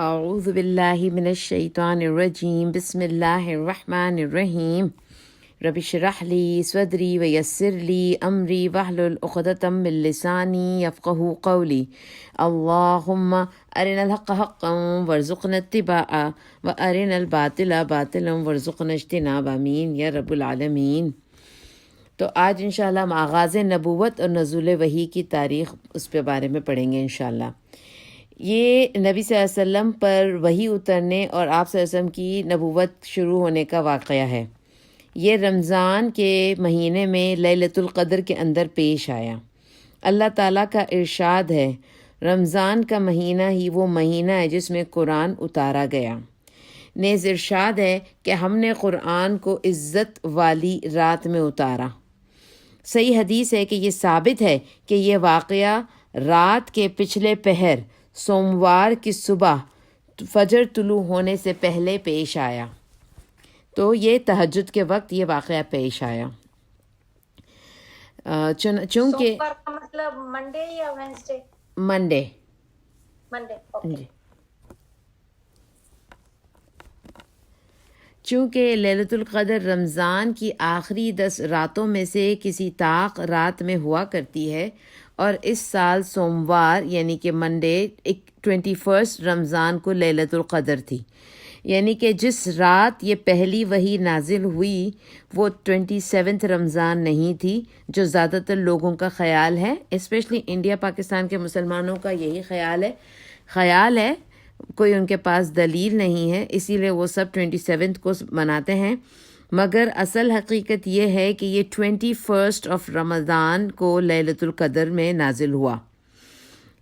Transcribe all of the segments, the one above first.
اعوذ باللہ من الشیطان الرجیم بسم اللہ الرحمن الرحیم رب اشرح لی صدری ویسر لی امری واحلل عقدۃ من لسانی یفقہوا قولی اللہم ارنا الحق حقا وارزقنا اتباعہ وارنا الباطل باطلا وارزقنا اجتنابہ آمین یا رب العالمین۔ تو آج انشاءاللہ ہم آغاز نبوت اور نزول وحی کی تاریخ اس پہ بارے میں پڑھیں گے انشاءاللہ۔ یہ نبی صلی اللہ علیہ وسلم پر وحی اترنے اور آپ صلی اللہ علیہ وسلم کی نبوت شروع ہونے کا واقعہ ہے۔ یہ رمضان کے مہینے میں لیلۃ القدر کے اندر پیش آیا۔ اللہ تعالیٰ کا ارشاد ہے، رمضان کا مہینہ ہی وہ مہینہ ہے جس میں قرآن اتارا گیا۔ نیز ارشاد ہے کہ ہم نے قرآن کو عزت والی رات میں اتارا۔ صحیح حدیث ہے کہ یہ ثابت ہے کہ یہ واقعہ رات کے پچھلے پہر سوموار کی صبح فجر طلوع ہونے سے پہلے پیش آیا۔ تو یہ تہجد کے وقت یہ واقعہ پیش آیا۔ چونکہ سوموار کا مطلب منڈے یا وینسڈے؟ Monday okay. جی، چونکہ لیلۃ القدر رمضان کی آخری 10 راتوں میں سے کسی طاق رات میں ہوا کرتی ہے، اور اس سال سوموار یعنی کہ منڈے 21 رمضان کو لیلۃ القدر تھی، یعنی کہ جس رات یہ پہلی وحی نازل ہوئی وہ 27 رمضان نہیں تھی، جو زیادہ تر لوگوں کا خیال ہے، اسپیشلی انڈیا پاکستان کے مسلمانوں کا یہی خیال ہے، کوئی ان کے پاس دلیل نہیں ہے، اسی لیے وہ سب 27 کو مناتے ہیں، مگر اصل حقیقت یہ ہے کہ یہ 21 رمضان کو لیلۃ القدر میں نازل ہوا۔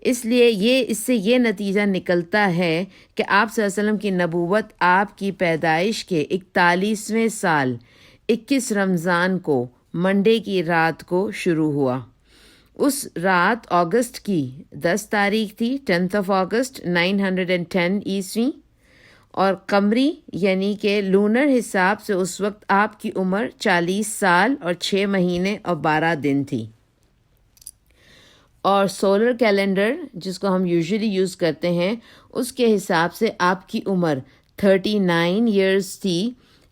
اس لیے اس سے یہ نتیجہ نکلتا ہے کہ آپ صلی اللہ علیہ وسلم کی نبوت آپ کی پیدائش کے 41ویں سال 21 رمضان کو منڈے کی رات کو شروع ہوا۔ اس رات اگست کی 10 تاریخ تھی، 10 اگست 910 عیسوی، اور قمری یعنی کہ لونر حساب سے اس وقت آپ کی عمر 40 سال اور 6 مہینے اور 12 دن تھی، اور سولر کیلنڈر جس کو ہم یوزلی یوز کرتے ہیں اس کے حساب سے آپ کی عمر 39 ایئرز تھی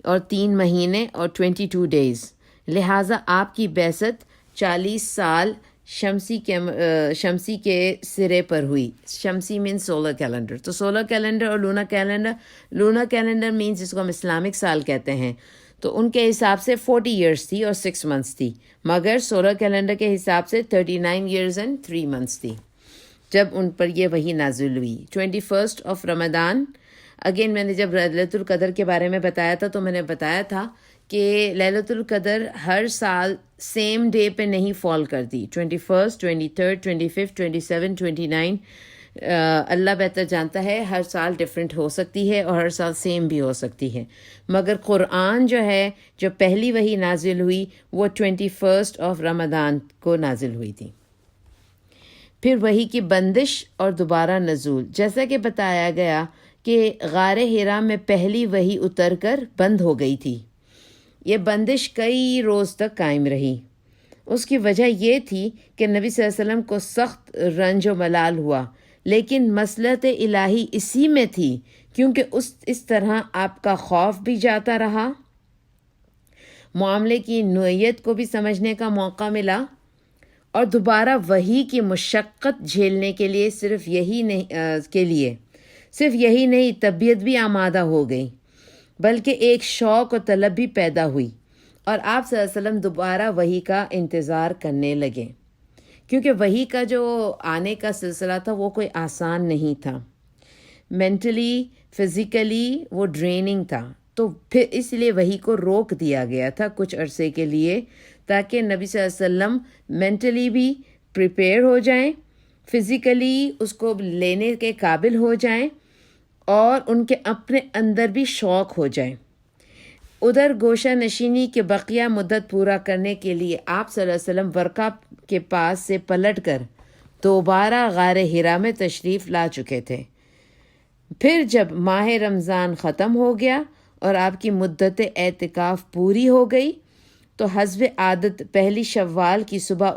اور 3 مہینے اور 22 ڈیز، لہٰذا آپ کی بعثت 40 سال شمسی کے سرے پر ہوئی۔ شمسی مینس سولر کیلنڈر، تو سولر کیلنڈر اور لونر کیلنڈر مینس جس کو ہم اسلامک سال کہتے ہیں، تو ان کے حساب سے 40 ایئرس تھی اور 6 منتھس تھی، مگر سولر کیلنڈر کے حساب سے 39 ایئرز اینڈ 3 منتھس تھی جب ان پر یہ وحی نازل ہوئی۔ 21 رمضان، اگین میں نے جب لیلۃ القدر کے بارے میں بتایا تھا تو میں نے بتایا تھا کہ لیلۃ القدر ہر سال سیم ڈے پہ نہیں فال کرتی، 21 23 25 27 29 اللہ بہتر جانتا ہے، ہر سال ڈفرینٹ ہو سکتی ہے اور ہر سال سیم بھی ہو سکتی ہے، مگر قرآن جو ہے جو پہلی وحی نازل ہوئی وہ 21 رمضان کو نازل ہوئی تھی۔ پھر وحی کی بندش اور دوبارہ نزول، جیسا کہ بتایا گیا کہ غار حرا میں پہلی وحی اتر کر بند ہو گئی تھی۔ یہ بندش کئی روز تک قائم رہی۔ اس کی وجہ یہ تھی کہ نبی صلی اللہ علیہ وسلم کو سخت رنج و ملال ہوا، لیکن مصلحت الہی اسی میں تھی، کیونکہ اس طرح آپ کا خوف بھی جاتا رہا، معاملے کی نوعیت کو بھی سمجھنے کا موقع ملا، اور دوبارہ وحی کی مشقت جھیلنے کے لیے صرف یہی نہیں طبیعت بھی آمادہ ہو گئی، بلکہ ایک شوق و طلب بھی پیدا ہوئی، اور آپ صلی اللہ علیہ وسلم دوبارہ وحی کا انتظار کرنے لگے، کیونکہ وحی کا جو آنے کا سلسلہ تھا وہ کوئی آسان نہیں تھا، مینٹلی فزیکلی وہ ڈریننگ تھا، تو پھر اس لیے وحی کو روک دیا گیا تھا کچھ عرصے کے لیے، تاکہ نبی صلی اللہ علیہ وسلم مینٹلی بھی پریپیئر ہو جائیں، فزیکلی اس کو لینے کے قابل ہو جائیں، اور ان کے اپنے اندر بھی شوق ہو جائے۔ ادھر گوشہ نشینی کے بقیہ مدت پورا کرنے کے لیے آپ صلی اللہ علیہ وسلم ورقہ کے پاس سے پلٹ کر دوبارہ غار حرا میں تشریف لا چکے تھے۔ پھر جب ماہ رمضان ختم ہو گیا اور آپ کی مدت اعتکاف پوری ہو گئی تو حسب عادت پہلی شوال کی صبح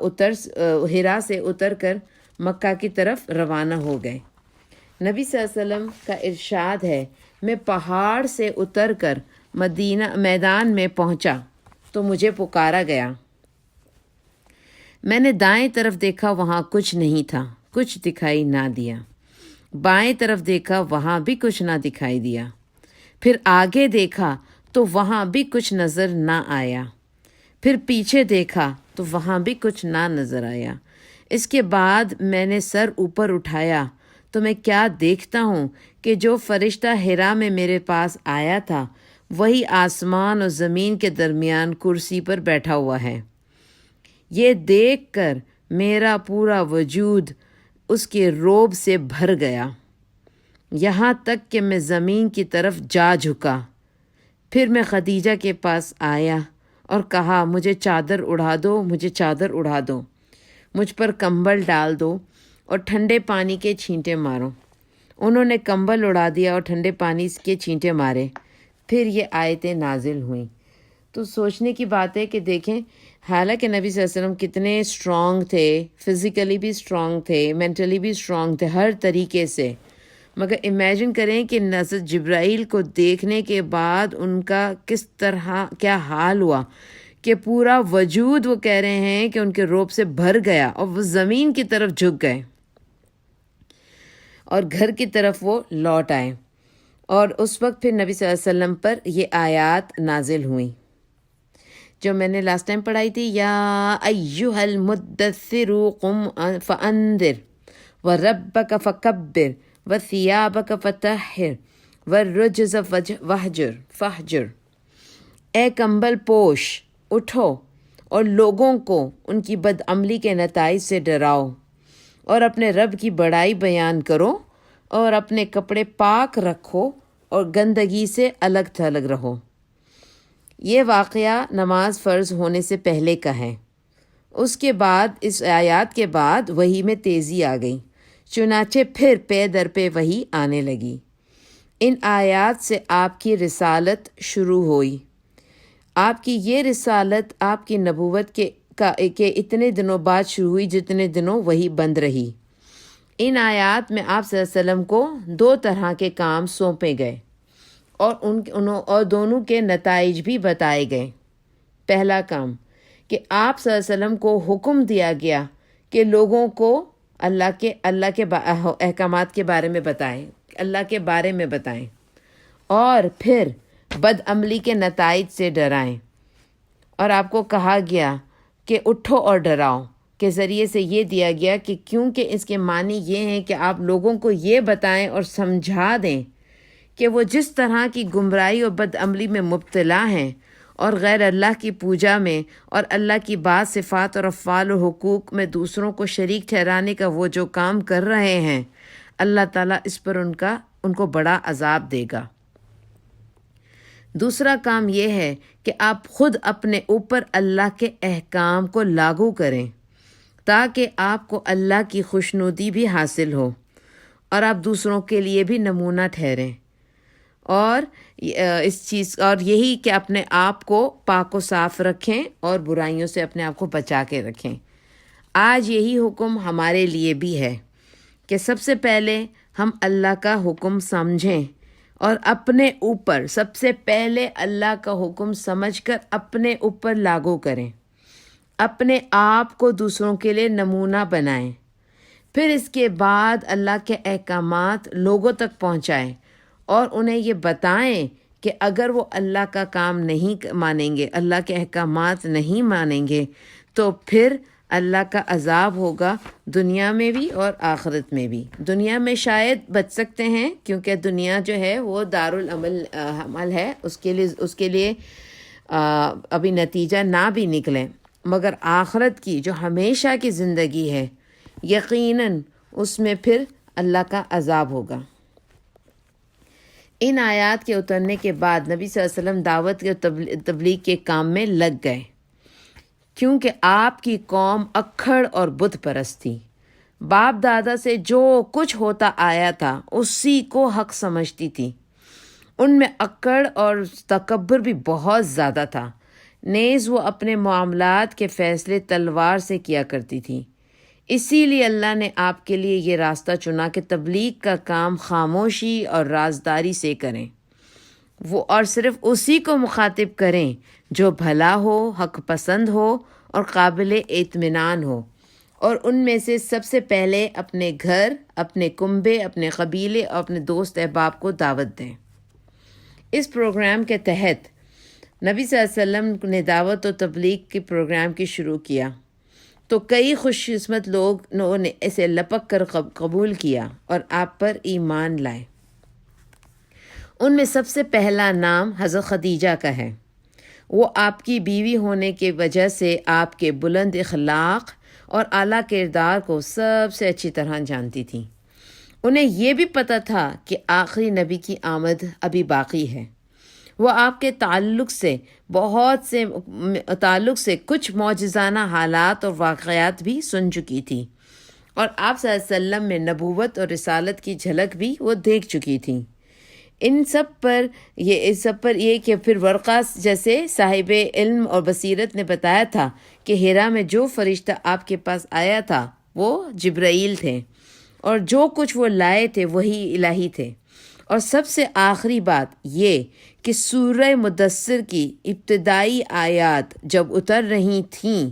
حرا سے اتر کر مکہ کی طرف روانہ ہو گئے۔ نبی صلی اللہ علیہ وسلم کا ارشاد ہے، میں پہاڑ سے اتر کر مدینہ میدان میں پہنچا تو مجھے پکارا گیا، میں نے دائیں طرف دیکھا، وہاں کچھ نہیں تھا، کچھ دکھائی نہ دیا، بائیں طرف دیکھا، وہاں بھی کچھ نہ دکھائی دیا، پھر آگے دیکھا تو وہاں بھی کچھ نظر نہ آیا، پھر پیچھے دیکھا تو وہاں بھی کچھ نہ نظر آیا۔ اس کے بعد میں نے سر اوپر اٹھایا تو میں کیا دیکھتا ہوں کہ جو فرشتہ حرا میں میرے پاس آیا تھا وہی آسمان اور زمین کے درمیان کرسی پر بیٹھا ہوا ہے۔ یہ دیکھ کر میرا پورا وجود اس کے رعب سے بھر گیا، یہاں تک کہ میں زمین کی طرف جا جھکا۔ پھر میں خدیجہ کے پاس آیا اور کہا، مجھے چادر اڑا دو، مجھے چادر اڑا دو، مجھ پر کمبل ڈال دو اور ٹھنڈے پانی کے چھینٹے مارو۔ انہوں نے کمبل اڑا دیا اور ٹھنڈے پانی کے چھینٹے مارے، پھر یہ آیتیں نازل ہوئیں۔ تو سوچنے کی بات ہے کہ دیکھیں، حالانکہ نبی صلی اللہ علیہ وسلم کتنے اسٹرانگ تھے، فزیکلی بھی اسٹرانگ تھے، مینٹلی بھی اسٹرانگ تھے، ہر طریقے سے، مگر امیجن کریں کہ حضرت جبرائیل کو دیکھنے کے بعد ان کا کس طرح کیا حال ہوا کہ پورا وجود وہ کہہ رہے ہیں کہ ان کے رعب سے بھر گیا اور وہ زمین کی طرف جھک گئے اور گھر کی طرف وہ لوٹ آئے۔ اور اس وقت پھر نبی صلی اللہ علیہ وسلم پر یہ آیات نازل ہوئیں جو میں نے لاسٹ ٹائم پڑھائی تھی، یا ایہا المدثر قم فانذر وربک فکبر وثیابک فطہر والرجز فہجر۔ اے کمبل پوش، اٹھو اور لوگوں کو ان کی بدعملی کے نتائج سے ڈراؤ، اور اپنے رب کی بڑائی بیان کرو، اور اپنے کپڑے پاک رکھو اور گندگی سے الگ تھلگ رہو۔ یہ واقعہ نماز فرض ہونے سے پہلے کا ہے۔ اس کے بعد، اس آیات کے بعد وحی میں تیزی آ گئی، چنانچہ پھر پے در پہ وحی آنے لگی۔ ان آیات سے آپ کی رسالت شروع ہوئی۔ آپ کی یہ رسالت آپ کی نبوت کے اتنے دنوں بعد شروع ہوئی جتنے دنوں وحی بند رہی۔ ان آیات میں آپ صلی اللہ علیہ وسلم کو 2 طرح کے کام سونپے گئے اور دونوں کے نتائج بھی بتائے گئے۔ پہلا کام کہ آپ صلی اللہ علیہ وسلم کو حکم دیا گیا کہ لوگوں کو اللہ کے احکامات کے بارے میں بتائیں، اللہ کے بارے میں بتائیں، اور پھر بدعملی کے نتائج سے ڈرائیں۔ اور آپ کو کہا گیا کہ اٹھو اور ڈراؤ کے ذریعے سے یہ دیا گیا کہ کیونکہ اس کے معنی یہ ہیں کہ آپ لوگوں کو یہ بتائیں اور سمجھا دیں کہ وہ جس طرح کی گمراہی اور بدعملی میں مبتلا ہیں اور غیر اللہ کی پوجا میں اور اللہ کی بات، صفات اور افعال و حقوق میں دوسروں کو شریک ٹھہرانے کا وہ جو کام کر رہے ہیں، اللہ تعالیٰ اس پر ان کو بڑا عذاب دے گا۔ دوسرا کام یہ ہے کہ آپ خود اپنے اوپر اللہ کے احکام کو لاگو کریں تاکہ آپ کو اللہ کی خوشنودی بھی حاصل ہو اور آپ دوسروں کے لیے بھی نمونہ ٹھہریں، اور یہی کہ اپنے آپ کو پاک و صاف رکھیں اور برائیوں سے اپنے آپ کو بچا کے رکھیں۔ آج یہی حکم ہمارے لیے بھی ہے کہ سب سے پہلے ہم اللہ کا حکم سمجھیں اور اپنے اوپر سب سے پہلے اللہ کا حکم سمجھ کر اپنے اوپر لاگو کریں، اپنے آپ کو دوسروں کے لیے نمونہ بنائیں، پھر اس کے بعد اللہ کے احکامات لوگوں تک پہنچائیں اور انہیں یہ بتائیں کہ اگر وہ اللہ کا کام نہیں مانیں گے، اللہ کے احکامات نہیں مانیں گے، تو پھر اللہ کا عذاب ہوگا دنیا میں بھی اور آخرت میں بھی۔ دنیا میں شاید بچ سکتے ہیں کیونکہ دنیا جو ہے وہ دارالعمل ہے، اس کے لیے ابھی نتیجہ نہ بھی نکلے، مگر آخرت کی جو ہمیشہ کی زندگی ہے، یقیناً اس میں پھر اللہ کا عذاب ہوگا۔ ان آیات کے اترنے کے بعد نبی صلی اللہ علیہ وسلم دعوت کے تبلیغ کے کام میں لگ گئے، کیونکہ آپ کی قوم اکھڑ اور بت پرست تھی۔ باپ دادا سے جو کچھ ہوتا آیا تھا اسی کو حق سمجھتی تھی۔ ان میں اکڑ اور تکبر بھی بہت زیادہ تھا، نیز وہ اپنے معاملات کے فیصلے تلوار سے کیا کرتی تھی۔ اسی لیے اللہ نے آپ کے لیے یہ راستہ چنا کہ تبلیغ کا کام خاموشی اور رازداری سے کریں، وہ اور صرف اسی کو مخاطب کریں جو بھلا ہو، حق پسند ہو اور قابل اطمینان ہو، اور ان میں سے سب سے پہلے اپنے گھر، اپنے کنبے، اپنے قبیلے اور اپنے دوست احباب کو دعوت دیں۔ اس پروگرام کے تحت نبی صلی اللہ علیہ وسلم نے دعوت و تبلیغ کے پروگرام کی شروع کیا تو کئی خوش قسمت لوگوں نے اسے لپک کر قبول کیا اور آپ پر ایمان لائے۔ ان میں سب سے پہلا نام حضرت خدیجہ کا ہے۔ وہ آپ کی بیوی ہونے کی وجہ سے آپ کے بلند اخلاق اور اعلیٰ کردار کو سب سے اچھی طرح جانتی تھیں۔ انہیں یہ بھی پتہ تھا کہ آخری نبی کی آمد ابھی باقی ہے۔ وہ آپ کے تعلق سے کچھ معجزانہ حالات اور واقعات بھی سن چکی تھی، اور آپ صلی اللہ علیہ وسلم میں نبوت اور رسالت کی جھلک بھی وہ دیکھ چکی تھیں۔ ان سب پر یہ کہ پھر ورقہ جیسے صاحب علم اور بصیرت نے بتایا تھا کہ ہیرا میں جو فرشتہ آپ کے پاس آیا تھا وہ جبرائیل تھے، اور جو کچھ وہ لائے تھے وہی الہی تھے۔ اور سب سے آخری بات یہ کہ سورہ مدثر کی ابتدائی آیات جب اتر رہی تھیں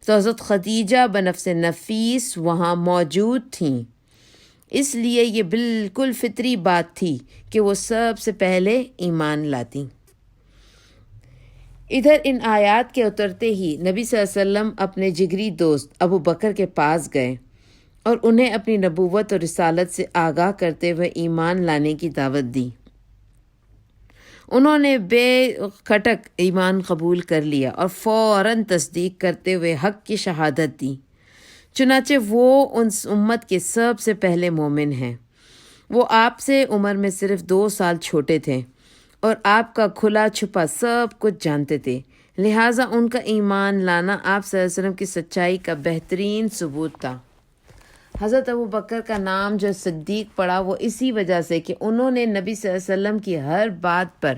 تو حضرت خدیجہ بنفس نفیس وہاں موجود تھیں، اس لیے یہ بالکل فطری بات تھی کہ وہ سب سے پہلے ایمان لاتی۔ ادھر ان آیات کے اترتے ہی نبی صلی اللہ علیہ وسلم اپنے جگری دوست ابو بکر کے پاس گئے اور انہیں اپنی نبوت اور رسالت سے آگاہ کرتے ہوئے ایمان لانے کی دعوت دی۔ انہوں نے بے کھٹک ایمان قبول کر لیا اور فوراً تصدیق کرتے ہوئے حق کی شہادت دی۔ چنانچہ وہ ان امت کے سب سے پہلے مومن ہیں۔ وہ آپ سے عمر میں صرف 2 سال چھوٹے تھے اور آپ کا کھلا چھپا سب کچھ جانتے تھے، لہٰذا ان کا ایمان لانا آپ صلی اللہ علیہ وسلم کی سچائی کا بہترین ثبوت تھا۔ حضرت ابو بکر کا نام جو صدیق پڑا وہ اسی وجہ سے کہ انہوں نے نبی صلی اللہ علیہ وسلم کی ہر بات پر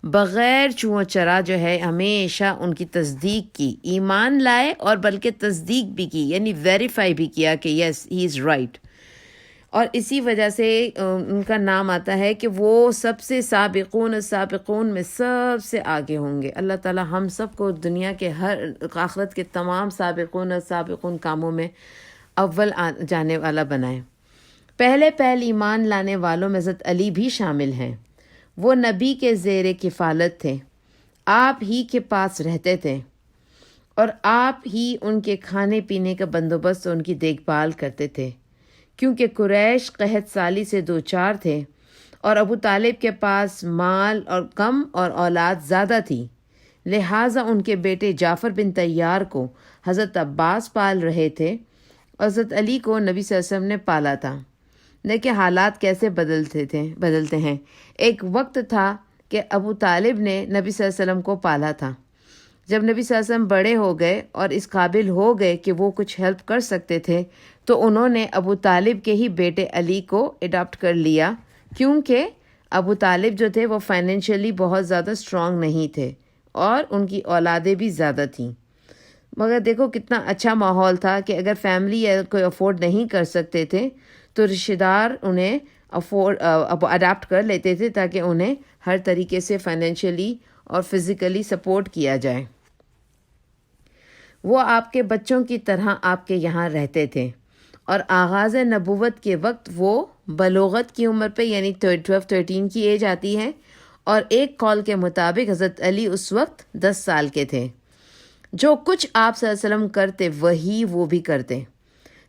بغیر چوں چرا جو ہے ہمیشہ ان کی تصدیق کی، ایمان لائے اور بلکہ تصدیق بھی کی، یعنی ویریفائی بھی کیا کہ یس ہی از رائٹ۔ اور اسی وجہ سے ان کا نام آتا ہے کہ وہ سب سے سابقون میں سب سے آگے ہوں گے۔ اللہ تعالی ہم سب کو دنیا کے ہر آخرت کے تمام سابقون کاموں میں اول جانے والا بنائے۔ پہلے ایمان لانے والوں میں حضرت علی بھی شامل ہیں۔ وہ نبی کے زیر کفالت تھے، آپ ہی کے پاس رہتے تھے اور آپ ہی ان کے کھانے پینے کا بندوبست اور ان کی دیکھ بھال کرتے تھے، کیونکہ قریش قحط سالی سے دوچار تھے اور ابو طالب کے پاس مال اور کم اور اولاد زیادہ تھی، لہٰذا ان کے بیٹے جعفر بن طیار کو حضرت عباس پال رہے تھے اور حضرت علی کو نبی صلی اللہ علیہ وسلم نے پالا تھا۔ دیکھیں حالات کیسے بدلتے ہیں۔ ایک وقت تھا کہ ابو طالب نے نبی صلی اللہ علیہ وسلم کو پالا تھا۔ جب نبی صلی اللہ علیہ وسلم بڑے ہو گئے اور اس قابل ہو گئے کہ وہ کچھ ہیلپ کر سکتے تھے تو انہوں نے ابو طالب کے ہی بیٹے علی کو اڈاپٹ کر لیا، کیونکہ ابو طالب جو تھے وہ فائنینشلی بہت زیادہ اسٹرانگ نہیں تھے اور ان کی اولادیں بھی زیادہ تھیں۔ مگر دیکھو کتنا اچھا ماحول تھا کہ اگر فیملی یا کوئی افورڈ نہیں کر سکتے تھے تو رشتہ دار انہیں اڈاپٹ کر لیتے تھے تاکہ انہیں ہر طریقے سے فائنینشلی اور فزیکلی سپورٹ کیا جائے۔ وہ آپ کے بچوں کی طرح آپ کے یہاں رہتے تھے اور آغاز نبوت کے وقت وہ بلوغت کی عمر پہ یعنی 12-13 کی ایج آتی ہے، اور ایک قول کے مطابق حضرت علی اس وقت 10 سال کے تھے۔ جو کچھ آپ صلی اللہ علیہ وسلم کرتے وہی وہ بھی کرتے،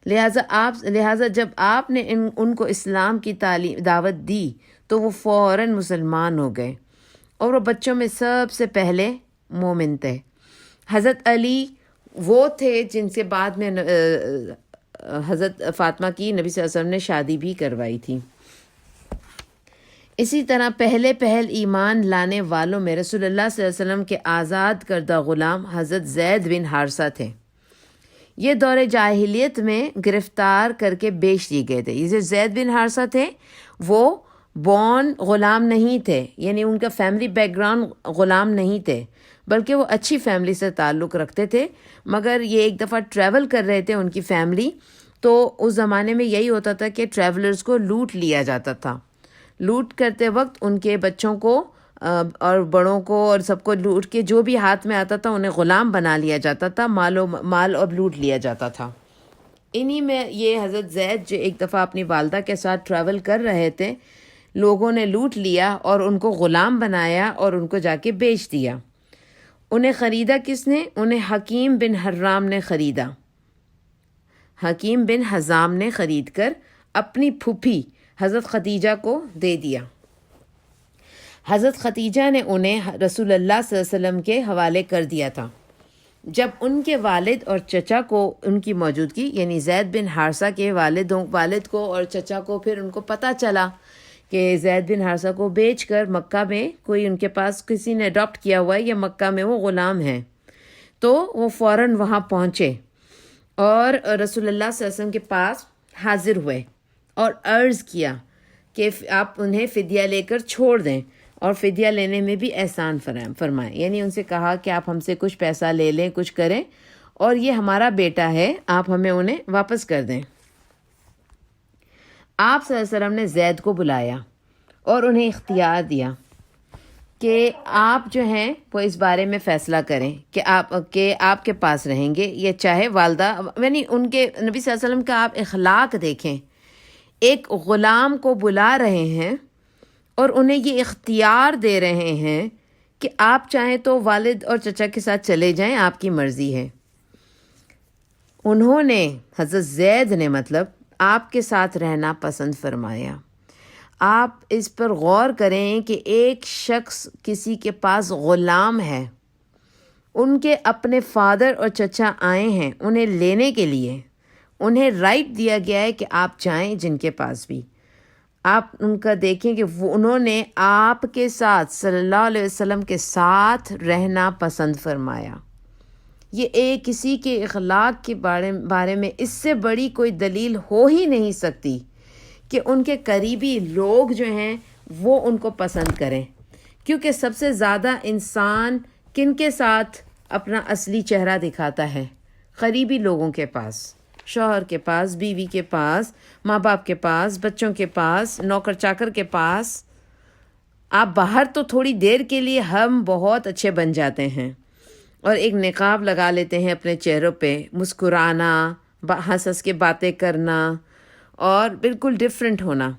لہٰذا جب آپ نے ان کو اسلام کی دعوت دی تو وہ فوراً مسلمان ہو گئے اور وہ بچوں میں سب سے پہلے مومن تھے۔ حضرت علی وہ تھے جن سے بعد میں حضرت فاطمہ کی نبی صلی اللہ علیہ وسلم نے شادی بھی کروائی تھی۔ اسی طرح پہل ایمان لانے والوں میں رسول اللہ صلی اللہ علیہ وسلم کے آزاد کردہ غلام حضرت زید بن حارثہ تھے۔ یہ دور جاہلیت میں گرفتار کر کے بیچ دیے گئے تھے۔ یہ جو زید بن حارثہ تھے وہ بورن غلام نہیں تھے، یعنی ان کا فیملی بیک گراؤنڈ غلام نہیں تھے، بلکہ وہ اچھی فیملی سے تعلق رکھتے تھے، مگر یہ ایک دفعہ ٹریول کر رہے تھے ان کی فیملی تو اس زمانے میں یہی ہوتا تھا کہ ٹریولرز کو لوٹ لیا جاتا تھا. لوٹ کرتے وقت ان کے بچوں کو اور بڑوں کو اور سب کو لوٹ کے جو بھی ہاتھ میں آتا تھا انہیں غلام بنا لیا جاتا تھا، مال اور لوٹ لیا جاتا تھا. انہی میں یہ حضرت زید جو ایک دفعہ اپنی والدہ کے ساتھ ٹریول کر رہے تھے، لوگوں نے لوٹ لیا اور ان کو غلام بنایا اور ان کو جا کے بیچ دیا. انہیں خریدا کس نے؟ انہیں حکیم بن حرام نے خریدا. حکیم بن حزام نے خرید کر اپنی پھوپھی حضرت خدیجہ کو دے دیا. حضرت خدیجہ نے انہیں رسول اللہ صلی اللہ علیہ وسلم کے حوالے کر دیا تھا. جب ان کے والد اور چچا کو ان کی موجودگی، یعنی زید بن حارثہ کے والد کو اور چچا کو پھر ان کو پتہ چلا کہ زید بن حارثہ کو بیچ کر مکہ میں کوئی ان کے پاس کسی نے اڈاپٹ کیا ہوا ہے یا مکہ میں وہ غلام ہیں، تو وہ فوراً وہاں پہنچے اور رسول اللہ صلی اللہ علیہ وسلم کے پاس حاضر ہوئے اور عرض کیا کہ آپ انہیں فدیہ لے کر چھوڑ دیں اور فدیہ لینے میں بھی احسان فرمائیں. یعنی ان سے کہا کہ آپ ہم سے کچھ پیسہ لے لیں، کچھ کریں، اور یہ ہمارا بیٹا ہے، آپ ہمیں انہیں واپس کر دیں. آپ صلی اللہ علیہ وسلم نے زید کو بلایا اور انہیں اختیار دیا کہ آپ جو ہیں وہ اس بارے میں فیصلہ کریں کہ آپ کے پاس رہیں گے یا چاہے والدہ، یعنی ان کے نبی صلی اللہ علیہ وسلم کا آپ اخلاق دیکھیں. ایک غلام کو بلا رہے ہیں اور انہیں یہ اختیار دے رہے ہیں کہ آپ چاہیں تو والد اور چچا کے ساتھ چلے جائیں، آپ کی مرضی ہے. انہوں نے، حضرت زید نے مطلب آپ کے ساتھ رہنا پسند فرمایا. آپ اس پر غور کریں کہ ایک شخص کسی کے پاس غلام ہے، ان کے اپنے فادر اور چچا آئے ہیں انہیں لینے کے لیے، انہیں رائٹ دیا گیا ہے کہ آپ جائیں جن کے پاس بھی. آپ ان کا دیکھیں کہ انہوں نے آپ کے ساتھ صلی اللہ علیہ وسلم کے ساتھ رہنا پسند فرمایا. یہ ایک کسی کے اخلاق کے بارے میں اس سے بڑی کوئی دلیل ہو ہی نہیں سکتی کہ ان کے قریبی لوگ جو ہیں وہ ان کو پسند کریں. کیونکہ سب سے زیادہ انسان کن کے ساتھ اپنا اصلی چہرہ دکھاتا ہے؟ قریبی لوگوں کے پاس، شوہر کے پاس، بیوی کے پاس، ماں باپ کے پاس، بچوں کے پاس، نوکر چاکر کے پاس. آپ باہر تو تھوڑی دیر کے لیے ہم بہت اچھے بن جاتے ہیں اور ایک نقاب لگا لیتے ہیں اپنے چہروں پہ، مسکرانا، ہنس ہنس کے باتیں کرنا اور بالکل ڈیفرنٹ ہونا.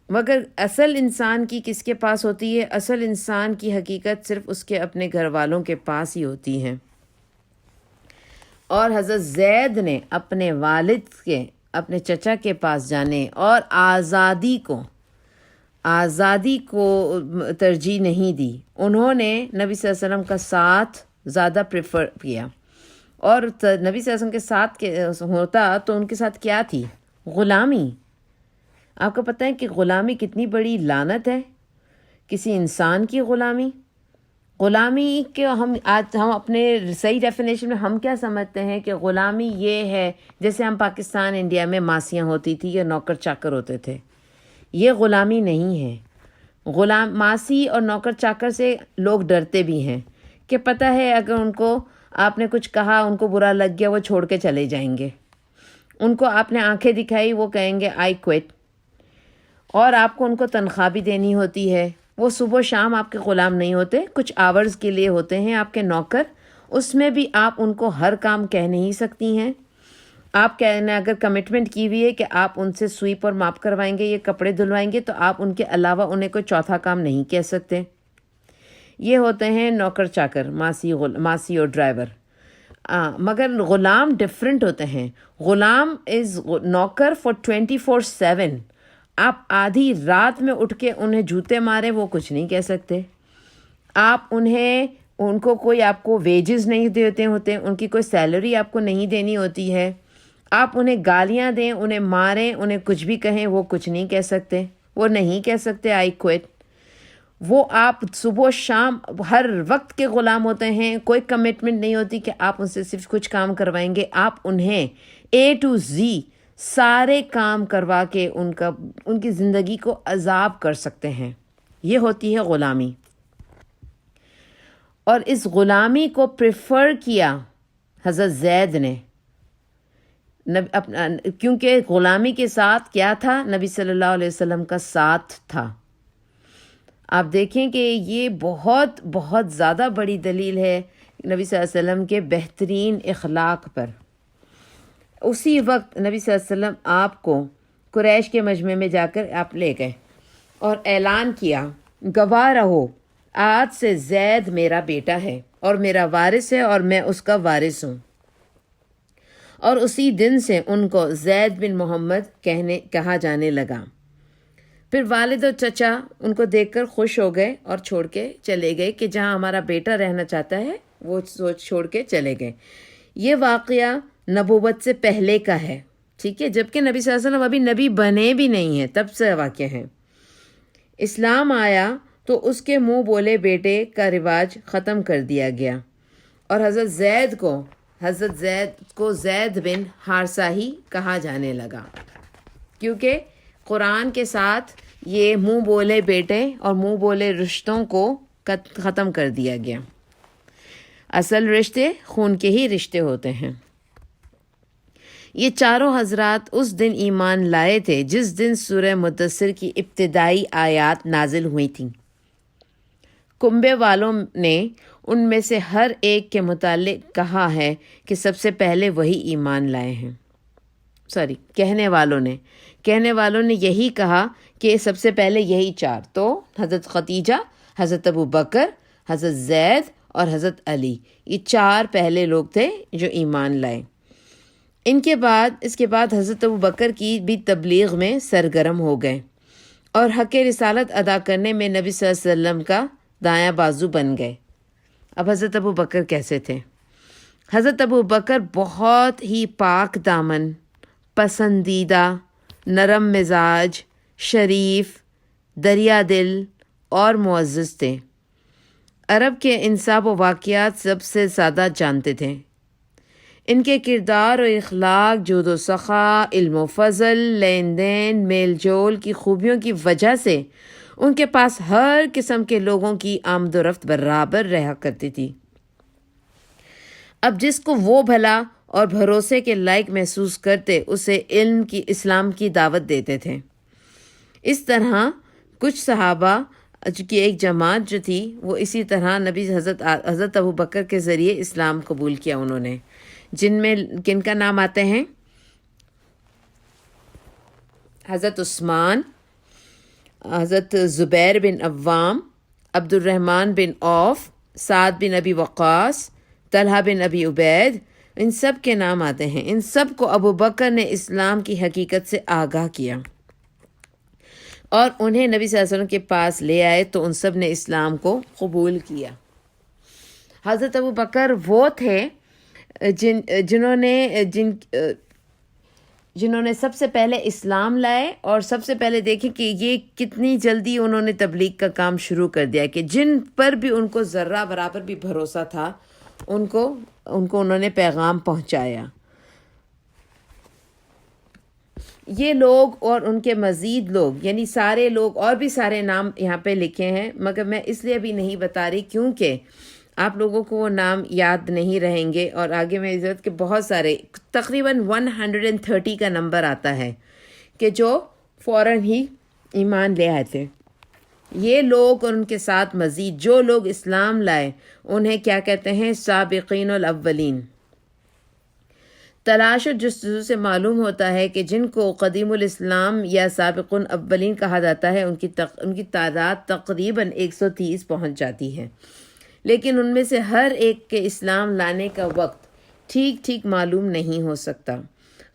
مگر اصل انسان کی کس کے پاس ہوتی ہے؟ اصل انسان کی حقیقت صرف اس کے اپنے گھر والوں کے پاس ہی ہوتی ہے. اور حضرت زید نے اپنے والد کے، اپنے چچا کے پاس جانے اور آزادی کو ترجیح نہیں دی. انہوں نے نبی صلی اللہ علیہ وسلم کا ساتھ زیادہ پریفر کیا. اور نبی صلی اللہ علیہ وسلم کے ساتھ ہوتا تو ان کے ساتھ کیا تھی؟ غلامی. آپ کو پتہ ہے کہ غلامی کتنی بڑی لعنت ہے، کسی انسان کی غلامی. غلامی کے ہم اپنے صحیح ڈیفینیشن میں ہم کیا سمجھتے ہیں کہ غلامی یہ ہے جیسے ہم پاکستان انڈیا میں ماسیاں ہوتی تھی یا نوکر چاکر ہوتے تھے. یہ غلامی نہیں ہے. ماسی اور نوکر چاکر سے لوگ ڈرتے بھی ہیں کہ پتہ ہے اگر ان کو آپ نے کچھ کہا، ان کو برا لگ گیا، وہ چھوڑ کے چلے جائیں گے. ان کو آپ نے آنکھیں دکھائی، وہ کہیں گے آئی کوئٹ. اور آپ کو ان کو تنخواہ بھی دینی ہوتی ہے. وہ صبح و شام آپ کے غلام نہیں ہوتے، کچھ آورز کے لیے ہوتے ہیں آپ کے نوکر. اس میں بھی آپ ان کو ہر کام کہہ نہیں سکتی ہیں. آپ کہنا اگر کمٹمنٹ کی ہوئی ہے کہ آپ ان سے سویپ اور ماپ کروائیں گے، یہ کپڑے دھلوائیں گے، تو آپ ان کے علاوہ انہیں کوئی چوتھا کام نہیں کہہ سکتے. یہ ہوتے ہیں نوکر چاکر، ماسی اور ڈرائیور. مگر غلام ڈفرینٹ ہوتے ہیں. غلام از نوکر فار 24/7. آپ آدھی رات میں اٹھ کے انہیں جوتے مارے، وہ کچھ نہیں کہہ سکتے. آپ ان کو کوئی آپ کو ویجز نہیں دیتے ہوتے، ان کی کوئی سیلری آپ کو نہیں دینی ہوتی ہے. آپ انہیں گالیاں دیں، انہیں ماریں، انہیں کچھ بھی کہیں، وہ کچھ نہیں کہہ سکتے. وہ نہیں کہہ سکتے آئی کوئٹ. وہ آپ صبح و شام ہر وقت کے غلام ہوتے ہیں. کوئی کمٹمنٹ نہیں ہوتی کہ آپ ان سے صرف کچھ کام کروائیں گے. آپ انہیں A to Z سارے کام کروا کے ان کی زندگی کو عذاب کر سکتے ہیں. یہ ہوتی ہے غلامی. اور اس غلامی کو پریفر کیا حضرت زید نے. کیونکہ غلامی کے ساتھ کیا تھا؟ نبی صلی اللہ علیہ وسلم کا ساتھ تھا. آپ دیکھیں کہ یہ بہت بہت زیادہ بڑی دلیل ہے نبی صلی اللہ علیہ وسلم کے بہترین اخلاق پر. اسی وقت نبی صلی اللہ علیہ وسلم آپ کو قریش کے مجمع میں جا کر آپ لے گئے اور اعلان کیا، گواہ رہو آج سے زید میرا بیٹا ہے اور میرا وارث ہے اور میں اس کا وارث ہوں. اور اسی دن سے ان کو زید بن محمد کہا جانے لگا. پھر والد و چچا ان کو دیکھ کر خوش ہو گئے اور چھوڑ کے چلے گئے کہ جہاں ہمارا بیٹا رہنا چاہتا ہے وہ چھوڑ کے چلے گئے. یہ واقعہ نبوت سے پہلے کا ہے، ٹھیک ہے، جبکہ نبی صلی اللہ علیہ وسلم ابھی نبی بنے بھی نہیں ہیں، تب سے واقعہ ہے. اسلام آیا تو اس کے منہ بولے بیٹے کا رواج ختم کر دیا گیا اور حضرت زید کو زید بن حارثہ ہی کہا جانے لگا، کیونکہ قرآن کے ساتھ یہ منہ بولے بیٹے اور منہ بولے رشتوں کو ختم کر دیا گیا. اصل رشتے خون کے ہی رشتے ہوتے ہیں. یہ چاروں حضرات اس دن ایمان لائے تھے جس دن سورہ مدثر کی ابتدائی آیات نازل ہوئی تھیں. کنبے والوں نے ان میں سے ہر ایک کے متعلق کہا ہے کہ سب سے پہلے وہی ایمان لائے ہیں. کہنے والوں نے یہی کہا کہ سب سے پہلے یہی چار، تو حضرت خدیجہ، حضرت ابو بکر، حضرت زید اور حضرت علی، یہ چار پہلے لوگ تھے جو ایمان لائے. اس کے بعد حضرت ابو بکر کی بھی تبلیغ میں سرگرم ہو گئے اور حق رسالت ادا کرنے میں نبی صلی اللہ علیہ وسلم کا دایاں بازو بن گئے. اب حضرت ابو بکر کیسے تھے؟ حضرت ابو بکر بہت ہی پاک دامن، پسندیدہ، نرم مزاج، شریف، دریا دل اور معزز تھے. عرب کے انصاب و واقعات سب سے زیادہ جانتے تھے. ان کے کردار و اخلاق، جود و سخا، علم و فضل، لین دین، میل جول کی خوبیوں کی وجہ سے ان کے پاس ہر قسم کے لوگوں کی آمد و رفت برابر رہا کرتی تھی. اب جس کو وہ بھلا اور بھروسے کے لائق محسوس کرتے اسے اسلام کی دعوت دیتے تھے. اس طرح کچھ صحابہ کی ایک جماعت جو تھی وہ اسی طرح حضرت ابو بکر کے ذریعے اسلام قبول کیا انہوں نے، جن میں کن کا نام آتے ہیں؟ حضرت عثمان، حضرت زبیر بن عوام، عبد الرحمن بن عوف، سعد بن ابی وقاص، طلحہ بن ابی عبید، ان سب کے نام آتے ہیں. ان سب کو ابو بکر نے اسلام کی حقیقت سے آگاہ کیا اور انہیں نبی صلی اللہ علیہ وسلم کے پاس لے آئے تو ان سب نے اسلام کو قبول کیا. حضرت ابو بکر وہ تھے جنہوں نے سب سے پہلے اسلام لائے اور سب سے پہلے دیکھیں کہ یہ کتنی جلدی انہوں نے تبلیغ کا کام شروع کر دیا کہ جن پر بھی ان کو ذرہ برابر بھی بھروسہ تھا ان کو انہوں نے پیغام پہنچایا. یہ لوگ اور ان کے مزید لوگ، یعنی سارے لوگ، اور بھی سارے نام یہاں پہ لکھے ہیں مگر میں اس لیے بھی نہیں بتا رہی کیونکہ آپ لوگوں کو وہ نام یاد نہیں رہیں گے اور آگے میں ضرورت کہ بہت سارے تقریباً 130 کا نمبر آتا ہے کہ جو فوراً ہی ایمان لے آئے تھے. یہ لوگ اور ان کے ساتھ مزید جو لوگ اسلام لائے انہیں کیا کہتے ہیں؟ سابقین الاولین. تلاش و جستجو سے معلوم ہوتا ہے کہ جن کو قدیم الاسلام یا سابقون اولین کہا جاتا ہے ان کی تعداد تقریباً 130 پہنچ جاتی ہے، لیکن ان میں سے ہر ایک کے اسلام لانے کا وقت ٹھیک معلوم نہیں ہو سکتا.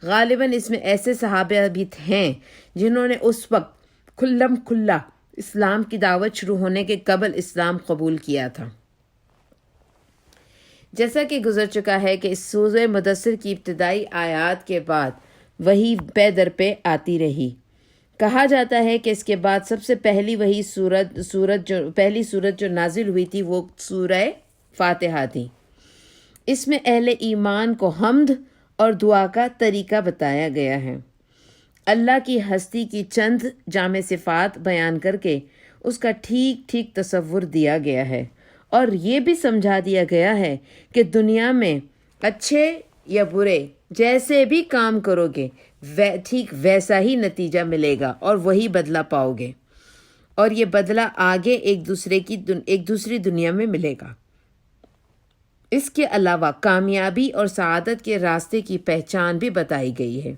غالباً اس میں ایسے صحابہ بھی ہیں جنہوں نے اس وقت کھلا اسلام کی دعوت شروع ہونے کے قبل اسلام قبول کیا تھا. جیسا کہ گزر چکا ہے کہ اس سورہ مدثر کی ابتدائی آیات کے بعد وہی پے در پہ آتی رہی. کہا جاتا ہے کہ اس کے بعد سب سے پہلی پہلی سورت جو نازل ہوئی تھی وہ سورہ فاتحہ تھی. اس میں اہل ایمان کو حمد اور دعا کا طریقہ بتایا گیا ہے. اللہ کی ہستی کی چند جامع صفات بیان کر کے اس کا ٹھیک تصور دیا گیا ہے اور یہ بھی سمجھا دیا گیا ہے کہ دنیا میں اچھے یا برے جیسے بھی کام کرو گے ٹھیک ویسا ہی نتیجہ ملے گا اور وہی بدلہ پاؤ گے، اور یہ بدلہ آگے ایک دوسری دنیا میں ملے گا۔ اس کے علاوہ کامیابی اور سعادت کے راستے کی پہچان بھی بتائی گئی ہے۔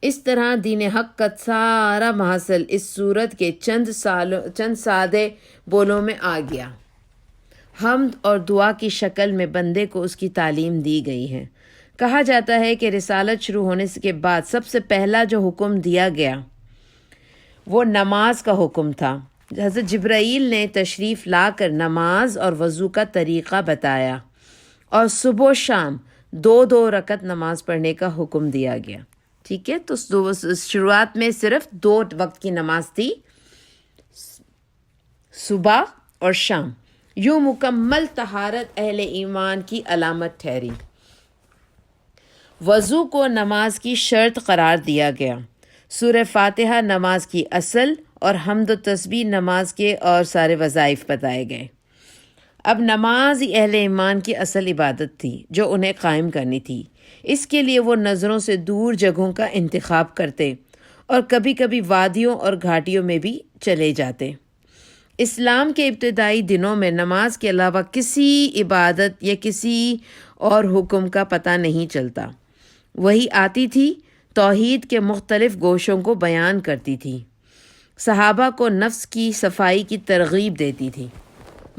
اس طرح دین حق کا سارا محصل اس صورت کے چند سادے بولوں میں آ گیا۔ حمد اور دعا کی شکل میں بندے کو اس کی تعلیم دی گئی ہے۔ کہا جاتا ہے کہ رسالت شروع ہونے کے بعد سب سے پہلا جو حکم دیا گیا وہ نماز کا حکم تھا۔ حضرت جبرائیل نے تشریف لا کر نماز اور وضو کا طریقہ بتایا، اور صبح و شام 2 رکعت نماز پڑھنے کا حکم دیا گیا۔ ٹھیک ہے، تو شروعات میں صرف 2 وقت کی نماز تھی، صبح اور شام۔ یوں مکمل طہارت اہل ایمان کی علامت ٹھہری۔ وضو کو نماز کی شرط قرار دیا گیا۔ سورہ فاتحہ نماز کی اصل اور حمد و تسبیح نماز کے اور سارے وظائف بتائے گئے۔ اب نماز ہی اہل ایمان کی اصل عبادت تھی جو انہیں قائم کرنی تھی۔ اس کے لیے وہ نظروں سے دور جگہوں کا انتخاب کرتے اور کبھی کبھی وادیوں اور گھاٹیوں میں بھی چلے جاتے۔ اسلام کے ابتدائی دنوں میں نماز کے علاوہ کسی عبادت یا کسی اور حکم کا پتہ نہیں چلتا۔ وہی آتی تھی، توحید کے مختلف گوشوں کو بیان کرتی تھی، صحابہ کو نفس کی صفائی کی ترغیب دیتی تھی،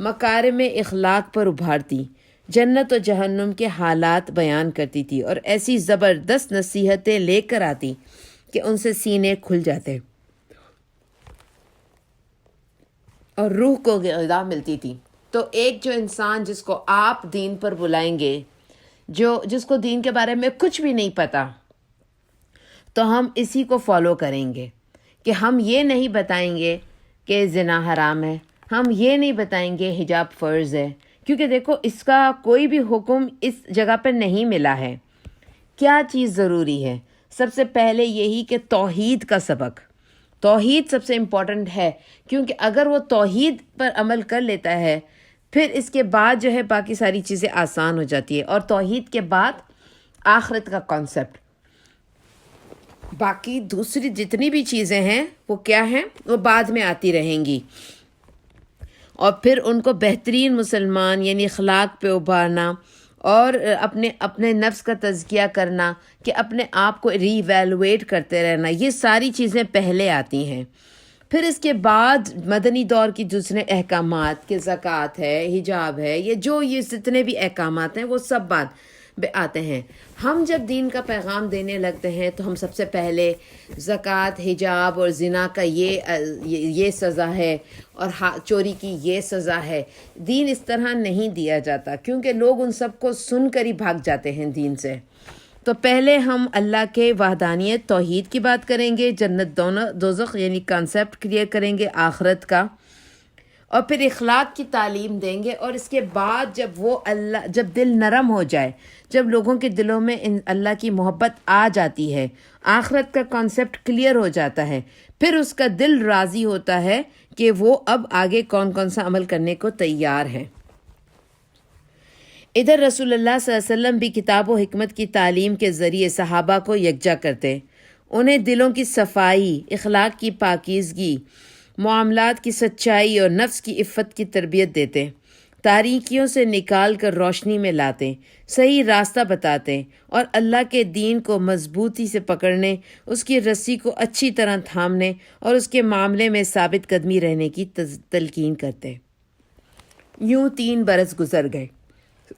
مکارم اخلاق پر ابھارتی، جنت و جہنم کے حالات بیان کرتی تھی، اور ایسی زبردست نصیحتیں لے کر آتی کہ ان سے سینے کھل جاتے اور روح کو غذا ملتی تھی۔ تو ایک جو انسان جس کو آپ دین پر بلائیں گے، جس کو دین کے بارے میں کچھ بھی نہیں پتہ، تو ہم اسی کو فالو کریں گے کہ ہم یہ نہیں بتائیں گے کہ زنا حرام ہے، ہم یہ نہیں بتائیں گے حجاب فرض ہے، کیونکہ دیکھو اس کا کوئی بھی حکم اس جگہ پہ نہیں ملا ہے۔ کیا چیز ضروری ہے؟ سب سے پہلے یہی کہ توحید کا سبق، توحید سب سے امپورٹنٹ ہے، کیونکہ اگر وہ توحید پر عمل کر لیتا ہے پھر اس کے بعد جو ہے باقی ساری چیزیں آسان ہو جاتی ہے، اور توحید کے بعد آخرت کا کانسیپٹ، باقی دوسری جتنی بھی چیزیں ہیں وہ کیا ہیں، وہ بعد میں آتی رہیں گی۔ اور پھر ان کو بہترین مسلمان یعنی اخلاق پہ ابھارنا اور اپنے نفس کا تزکیہ کرنا، کہ اپنے آپ کو ری ایویلویٹ کرتے رہنا، یہ ساری چیزیں پہلے آتی ہیں۔ پھر اس کے بعد مدنی دور کی دوسرے احکامات کہ زکوٰۃ ہے، حجاب ہے، یہ جتنے بھی احکامات ہیں وہ سب بعد آتے ہیں۔ ہم جب دین کا پیغام دینے لگتے ہیں تو ہم سب سے پہلے زکوٰۃ، حجاب اور زنا کا یہ سزا ہے اور چوری کی یہ سزا ہے۔ دین اس طرح نہیں دیا جاتا، کیونکہ لوگ ان سب کو سن کر ہی بھاگ جاتے ہیں دین سے۔ تو پہلے ہم اللہ کے وحدانیت توحید کی بات کریں گے، جنت دوزخ یعنی کانسیپٹ کلیئر کریں گے آخرت کا، اور پھر اخلاق کی تعلیم دیں گے، اور اس کے بعد جب دل نرم ہو جائے، جب لوگوں کے دلوں میں اللہ کی محبت آ جاتی ہے، آخرت کا کانسیپٹ کلیئر ہو جاتا ہے، پھر اس کا دل راضی ہوتا ہے کہ وہ اب آگے کون کون سا عمل کرنے کو تیار ہے۔ ادھر رسول اللہ صلی اللہ علیہ وسلم بھی کتاب و حکمت کی تعلیم کے ذریعے صحابہ کو یکجا کرتے، انہیں دلوں کی صفائی، اخلاق کی پاکیزگی، معاملات کی سچائی اور نفس کی عفت کی تربیت دیتے، تاریکیوں سے نکال کر روشنی میں لاتے، صحیح راستہ بتاتے، اور اللہ کے دین کو مضبوطی سے پکڑنے، اس کی رسی کو اچھی طرح تھامنے اور اس کے معاملے میں ثابت قدمی رہنے کی تلقین کرتے۔ یوں 3 برس گزر گئے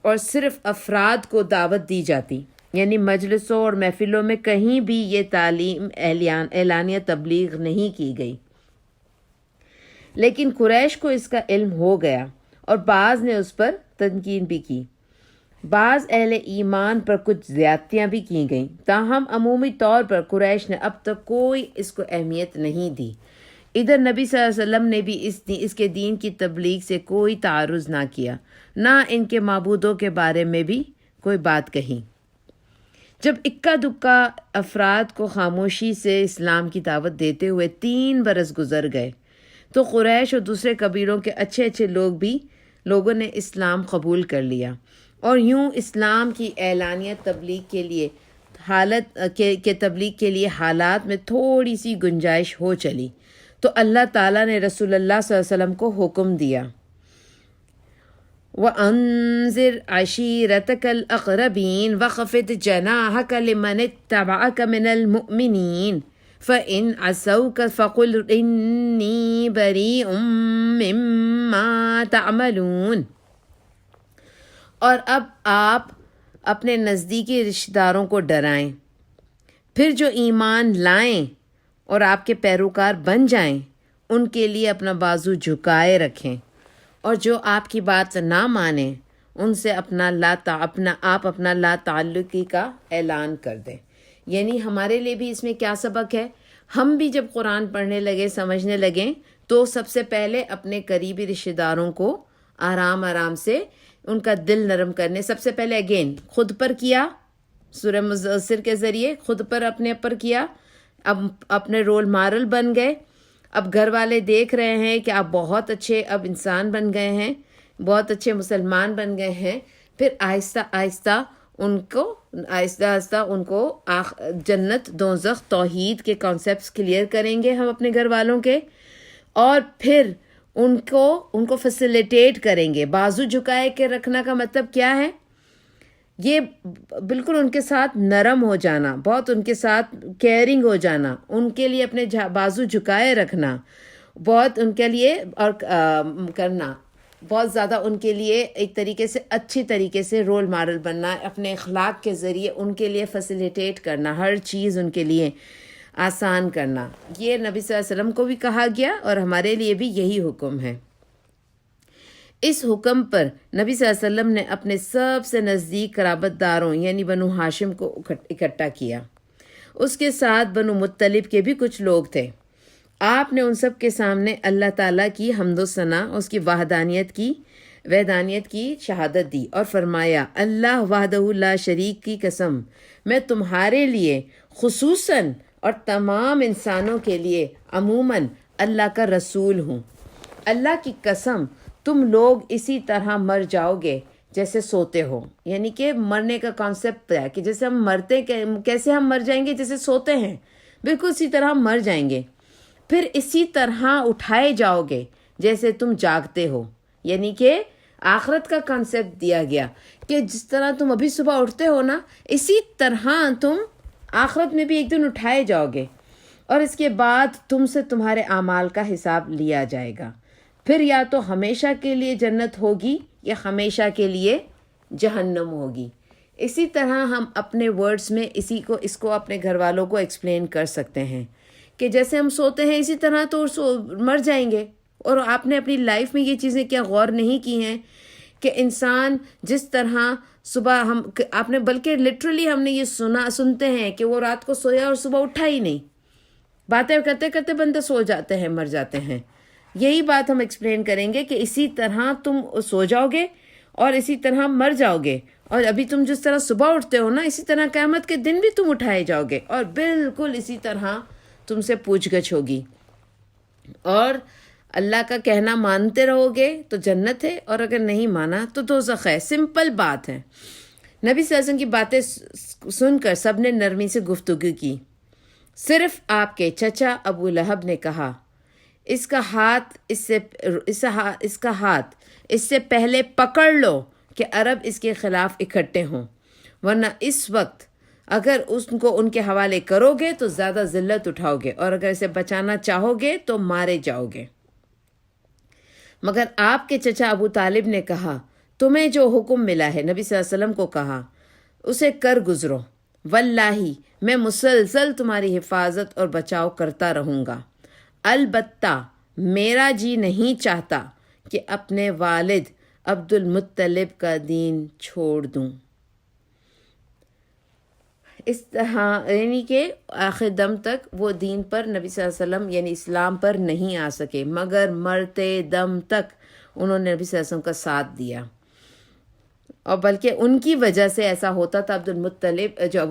اور صرف افراد کو دعوت دی جاتی، یعنی مجلسوں اور محفلوں میں کہیں بھی یہ تعلیم اعلانیہ تبلیغ نہیں کی گئی۔ لیکن قریش کو اس کا علم ہو گیا اور بعض نے اس پر تنقید بھی کی، بعض اہل ایمان پر کچھ زیادتیاں بھی کی گئیں، تاہم عمومی طور پر قریش نے اب تک کوئی اس کو اہمیت نہیں دی۔ ادھر نبی صلی اللہ علیہ وسلم نے بھی اس کے دین کی تبلیغ سے کوئی تعرض نہ کیا، نہ ان کے معبودوں کے بارے میں بھی کوئی بات کہی۔ جب اکا دکا افراد کو خاموشی سے اسلام کی دعوت دیتے ہوئے 3 برس گزر گئے تو قریش اور دوسرے قبیلوں کے اچھے لوگوں نے اسلام قبول کر لیا۔ اور یوں اسلام کی اعلانیہ تبلیغ کے لیے تبلیغ کے لیے حالات میں تھوڑی سی گنجائش ہو چلی تو اللہ تعالیٰ نے رسول اللہ صلی اللہ علیہ وسلم کو حکم دیا وَأَنذِرْ عَشِيرَتَكَ الْأَقْرَبِينَ وَخْفِضْ جَنَاحَكَ لِمَنِ اتَّبَعَكَ مِنَ الْمُؤْمِنِينَ فَإِنْ عَصَوْكَ فَقُلْ إِنِّي بَرِيءٌ مِّمَّا تَعْمَلُونَ۔ اور اب آپ اپنے نزدیکی رشتہ داروں کو ڈرائیں، پھر جو ایمان لائیں اور آپ کے پیروکار بن جائیں ان کے لیے اپنا بازو جھکائے رکھیں، اور جو آپ کی بات نہ مانیں ان سے اپنا لا تعلقی کا اعلان کر دیں۔ یعنی ہمارے لیے بھی اس میں کیا سبق ہے؟ ہم بھی جب قرآن پڑھنے لگے، سمجھنے لگیں، تو سب سے پہلے اپنے قریبی رشتہ داروں کو آرام سے ان کا دل نرم کرنے، سب سے پہلے اگین خود پر کیا، سورہ مدثر کے ذریعے خود پر اپنے پر کیا، اب اپنے رول ماڈل بن گئے، اب گھر والے دیکھ رہے ہیں کہ آپ بہت اچھے اب انسان بن گئے ہیں، بہت اچھے مسلمان بن گئے ہیں، پھر آہستہ آہستہ ان کو جنت، دوزخ، توحید کے کانسیپٹس کلیئر کریں گے ہم اپنے گھر والوں کے، اور پھر ان کو فیسیلیٹیٹ کریں گے۔ بازو جھکائے کے رکھنا کا مطلب کیا ہے؟ یہ بالکل ان کے ساتھ نرم ہو جانا، بہت ان کے ساتھ کیئرنگ ہو جانا، ان کے لیے اپنے بازو جھکائے رکھنا، بہت ان کے لیے اور کرنا، بہت زیادہ ان کے لیے ایک طریقے سے اچھی طریقے سے رول ماڈل بننا، اپنے اخلاق کے ذریعے ان کے لیے فیسیلیٹیٹ کرنا، ہر چیز ان کے لیے آسان کرنا۔ یہ نبی صلی اللہ علیہ وسلم کو بھی کہا گیا اور ہمارے لیے بھی یہی حکم ہے۔ اس حکم پر نبی صلی اللہ علیہ وسلم نے اپنے سب سے نزدیک قرابت داروں یعنی بنو ہاشم کو اکٹھا کیا۔ اس کے ساتھ بنو مطلب کے بھی کچھ لوگ تھے۔ آپ نے ان سب کے سامنے اللہ تعالیٰ کی حمد و ثنا، اس کی وحدانیت کی شہادت دی اور فرمایا، اللہ وحدہ لا شریک کی قسم، میں تمہارے لیے خصوصاً اور تمام انسانوں کے لیے عموماً اللہ کا رسول ہوں۔ اللہ کی قسم، تم لوگ اسی طرح مر جاؤ گے جیسے سوتے ہو۔ یعنی کہ مرنے کا کانسیپٹ ہے کہ جیسے ہم مرتے، کیسے ہم مر جائیں گے؟ جیسے سوتے ہیں، بالکل اسی طرح ہم مر جائیں گے، پھر اسی طرح اٹھائے جاؤ گے جیسے تم جاگتے ہو۔ یعنی کہ آخرت کا کانسیپٹ دیا گیا کہ جس طرح تم ابھی صبح اٹھتے ہو نا، اسی طرح تم آخرت میں بھی ایک دن اٹھائے جاؤ گے، اور اس کے بعد تم سے تمہارے اعمال کا حساب لیا جائے گا، پھر یا تو ہمیشہ کے لیے جنت ہوگی یا ہمیشہ کے لیے جہنم ہوگی۔ اسی طرح ہم اپنے ورڈز میں اس کو اپنے گھر والوں کو ایکسپلین کر سکتے ہیں کہ جیسے ہم سوتے ہیں اسی طرح تو مر جائیں گے۔ اور آپ نے اپنی لائف میں یہ چیزیں کیا غور نہیں کی ہیں کہ انسان جس طرح صبح آپ نے، بلکہ لٹرلی ہم نے یہ سنتے ہیں کہ وہ رات کو سویا اور صبح اٹھا ہی نہیں، باتیں کرتے کرتے بندے سو جاتے ہیں، مر جاتے ہیں۔ یہی بات ہم ایکسپلین کریں گے کہ اسی طرح تم سو جاؤ گے اور اسی طرح مر جاؤ گے، اور ابھی تم جس طرح صبح اٹھتے ہو نا، اسی طرح قیامت کے دن بھی تم اٹھائے جاؤ گے، اور بالکل اسی طرح تم سے پوچھ گچھ ہوگی، اور اللہ کا کہنا مانتے رہو گے تو جنت ہے، اور اگر نہیں مانا تو دوزخ ہے۔ سمپل بات ہے۔ نبی صلی اللہ علیہ وسلم کی باتیں سن کر سب نے نرمی سے گفتگو کی، صرف آپ کے چچا ابو لہب نے کہا، اس کا ہاتھ اس سے پہلے پکڑ لو کہ عرب اس کے خلاف اکٹھے ہوں، ورنہ اس وقت اگر ان کے حوالے کرو گے تو زیادہ ذلت اٹھاؤ گے، اور اگر اسے بچانا چاہو گے تو مارے جاؤ گے۔ مگر آپ کے چچا ابو طالب نے کہا، تمہیں جو حکم ملا ہے، نبی صلی اللہ علیہ وسلم کو کہا، اسے کر گزرو، واللہ میں مسلسل تمہاری حفاظت اور بچاؤ کرتا رہوں گا، البتہ میرا جی نہیں چاہتا کہ اپنے والد عبد المطلب کا دین چھوڑ دوں۔ اس طرح یعنی کہ آخر دم تک وہ دین پر، نبی صلی اللہ علیہ وسلم یعنی اسلام پر نہیں آ سکے، مگر مرتے دم تک انہوں نے نبی صلی اللہ علیہ وسلم کا ساتھ دیا، اور بلکہ ان کی وجہ سے ایسا ہوتا تھا، عبد المطلب جو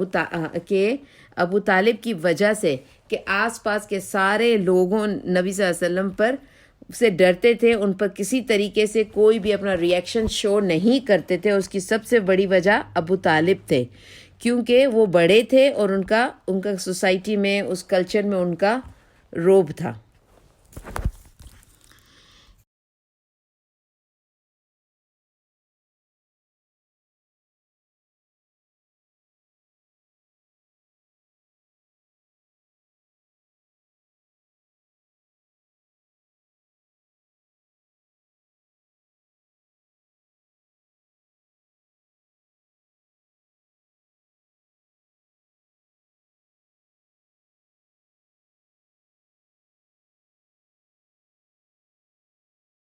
ابو طالب کی وجہ سے، کہ آس پاس کے سارے لوگوں نبی صلی اللہ علیہ وسلم پر سے ڈرتے تھے, ان پر کسی طریقے سے کوئی بھی اپنا ریئیکشن شو نہیں کرتے تھے. اس کی سب سے بڑی وجہ ابو طالب تھے, کیونکہ وہ بڑے تھے اور ان کا سوسائٹی میں, اس کلچر میں ان کا روب تھا.